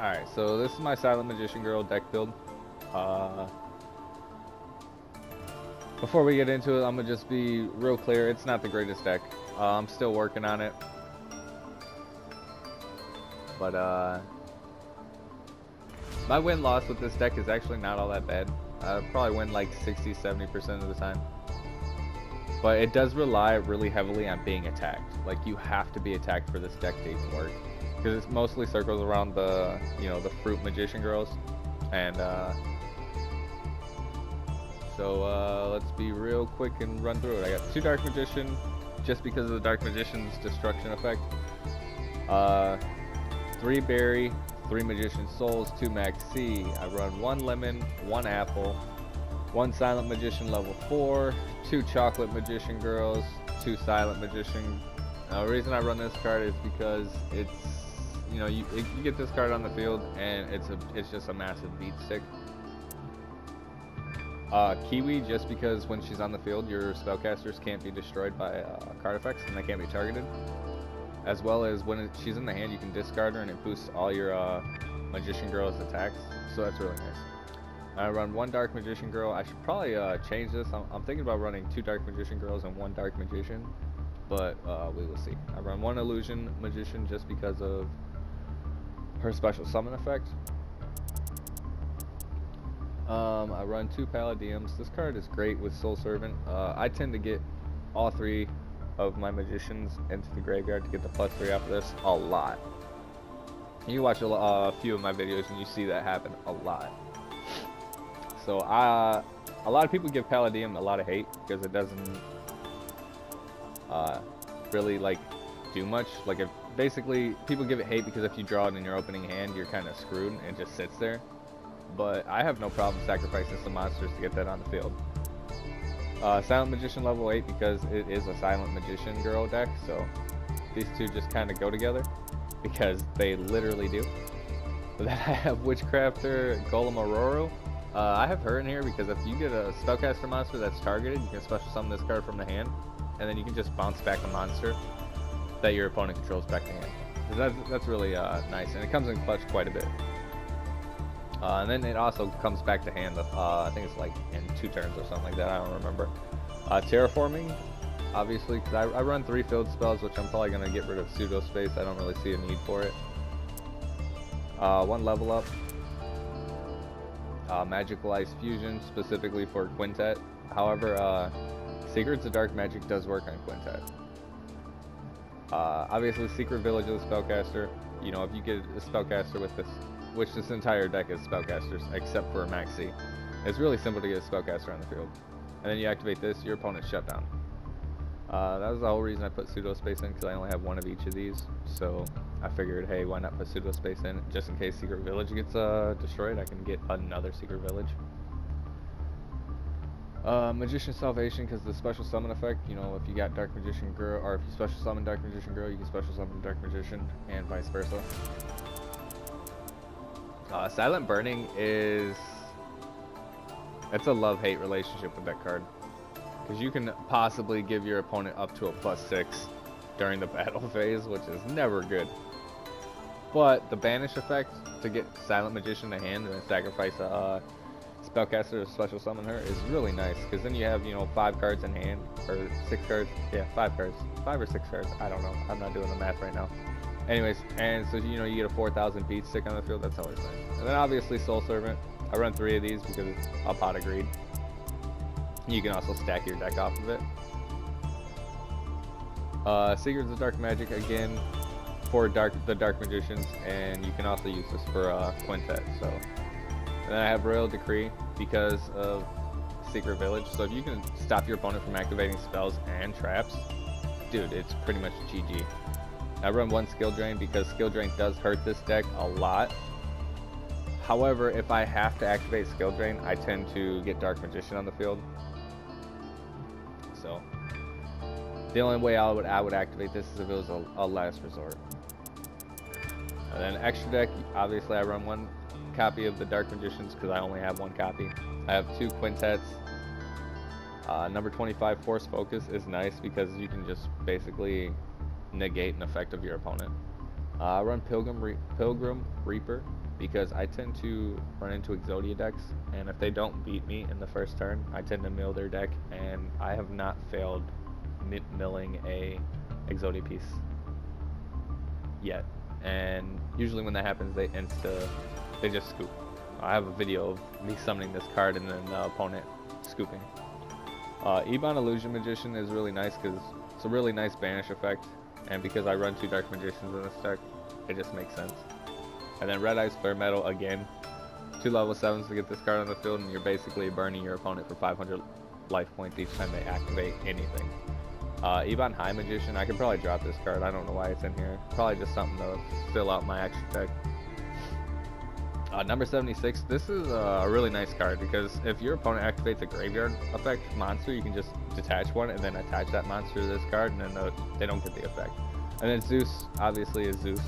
Alright, so this is my Silent Magician Girl deck build. Uh, Before we get into it, I'm gonna just be real clear. It's not the greatest deck. I'm still working on it. But my win-loss with this deck is actually not all that bad. I probably win like 60-70% of the time. But it does rely really heavily on being attacked. Like, you have to be attacked for this deck to even work. Because it mostly circles around the, the fruit magician girls. And so let's be real quick and run through it. I got 2 Dark Magician, just because of the Dark Magician's destruction effect. 3 Berry, 3 Magician Souls, 2 Max C. I run 1 Lemon, 1 Apple, 1 Silent Magician level 4, 2 Chocolate Magician Girls, 2 Silent Magician. The reason I run this card is because it's, you get this card on the field and it's just a massive beat stick. Kiwi, just because when she's on the field, your spellcasters can't be destroyed by card effects and they can't be targeted. As well as when she's in the hand, you can discard her and it boosts all your Magician Girl's attacks. So that's really nice. I run 1 Dark Magician Girl. I should probably change this. I'm thinking about running 2 Dark Magician Girls and 1 Dark Magician, but we will see. I run 1 Illusion Magician just because of her special summon effect. I run 2 Palladiums. This card is great with Soul Servant. I tend to get all 3 of my Magicians into the graveyard to get the +3 off of this a lot. You watch a few of my videos and you see that happen a lot. So a lot of people give Palladium a lot of hate because it doesn't really do much. If basically people give it hate because if you draw it in your opening hand, you're kind of screwed and it just sits there. But I have no problem sacrificing some monsters to get that on the field. Silent Magician level 8 because it is a Silent Magician Girl deck, so these two just kind of go together because they literally do. But then I have Witchcrafter Golem Aurora. I have her in here because if you get a spellcaster monster that's targeted, you can special summon this card from the hand, and then you can just bounce back a monster that your opponent controls back to hand. That's really nice, and it comes in clutch quite a bit. And then it also comes back to hand, I think it's in 2 turns or something like that, I don't remember. Terraforming, obviously, because I run 3 field spells, which I'm probably going to get rid of Pseudo Space. I don't really see a need for it. 1 level up. Magical Ice Fusion, specifically for Quintet. However, Secrets of Dark Magic does work on Quintet. Obviously, Secret Village of the Spellcaster. If you get a Spellcaster with this, which this entire deck is Spellcasters, except for Max C. It's really simple to get a Spellcaster on the field. And then you activate this, your opponent's shut down. That was the whole reason I put Pseudo Space in, because I only have 1 of each of these. So I figured, hey, why not put Pseudo Space in? Just in case Secret Village gets destroyed, I can get another Secret Village. Magician Salvation, because the special summon effect, if you got Dark Magician Girl, or if you special summon Dark Magician Girl, you can special summon Dark Magician, and vice versa. Silent Burning it's a love-hate relationship with that card. Because you can possibly give your opponent up to a +6 during the battle phase, which is never good. But the banish effect to get Silent Magician to hand and then sacrifice a spellcaster to special summon her is really nice. Because then you have, 5 cards in hand, or 6 cards. Yeah, 5 cards. 5 or 6 cards. I don't know. I'm not doing the math right now. Anyways, and so you get a 4,000 beat stick on the field. That's always nice. And then obviously Soul Servant. I run 3 of these because it's a pot of greed. You can also stack your deck off of it. Secrets of Dark Magic again for the Dark Magicians, and you can also use this for Quintet. So, and then I have Royal Decree because of Secret Village. So if you can stop your opponent from activating spells and traps, dude, it's pretty much GG. I run 1 Skill Drain because Skill Drain does hurt this deck a lot. However, if I have to activate Skill Drain, I tend to get Dark Magician on the field. So, the only way I would activate this is if it was a last resort. And then extra deck, obviously I run 1 copy of the Dark Magicians because I only have 1 copy. I have 2 Quintets. Number 25, Force Focus, is nice because you can just basically negate an effect of your opponent. I run Pilgrim Reaper because I tend to run into Exodia decks, and if they don't beat me in the first turn, I tend to mill their deck, and I have not failed milling a Exodia piece yet. And usually when that happens, they just scoop. I have a video of me summoning this card and then the opponent scooping. Ebon Illusion Magician is really nice because it's a really nice banish effect, and because I run 2 Dark Magicians in this deck, it just makes sense. And then Red Eyes Flare Metal again, 2 level 7s to get this card on the field, and you're basically burning your opponent for 500 life points each time they activate anything. Ebon High Magician, I could probably drop this card, I don't know why it's in here. Probably just something to fill out my extra deck. Number 76, this is a really nice card because if your opponent activates a graveyard effect monster, you can just detach one and then attach that monster to this card, and then they don't get the effect. And then Zeus, obviously, is Zeus.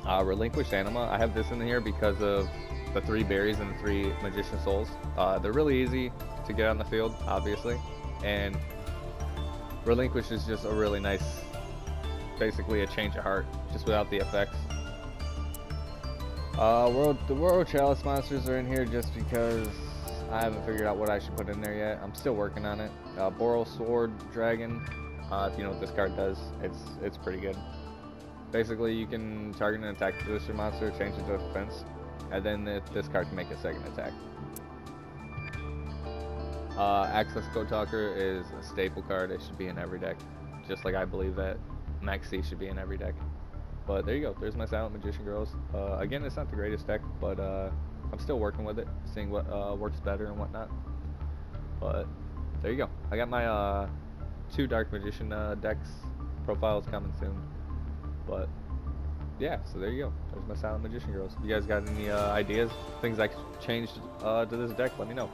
Relinquished Anima, I have this in here because of the 3 berries and the 3 Magician Souls. They're really easy to get on the field, obviously, and Relinquish is just a really nice, basically a change of heart, just without the effects. The World Chalice monsters are in here just because I haven't figured out what I should put in there yet. I'm still working on it. Boral Sword Dragon, if you know what this card does, it's pretty good. Basically, you can target an attack booster monster, change it to defense, and then this card can make a second attack. Access Code Talker is a staple card. It should be in every deck, just like I believe that Maxi should be in every deck. But there you go, there's my Silent Magician Girls. Again, it's not the greatest deck, but I'm still working with it, seeing what works better and whatnot. But there you go, I got my 2 Dark Magician decks. Profiles coming soon. But yeah, so there you go, there's my Silent Magician Girls. If you guys got any ideas, things I could change to this deck, let me know.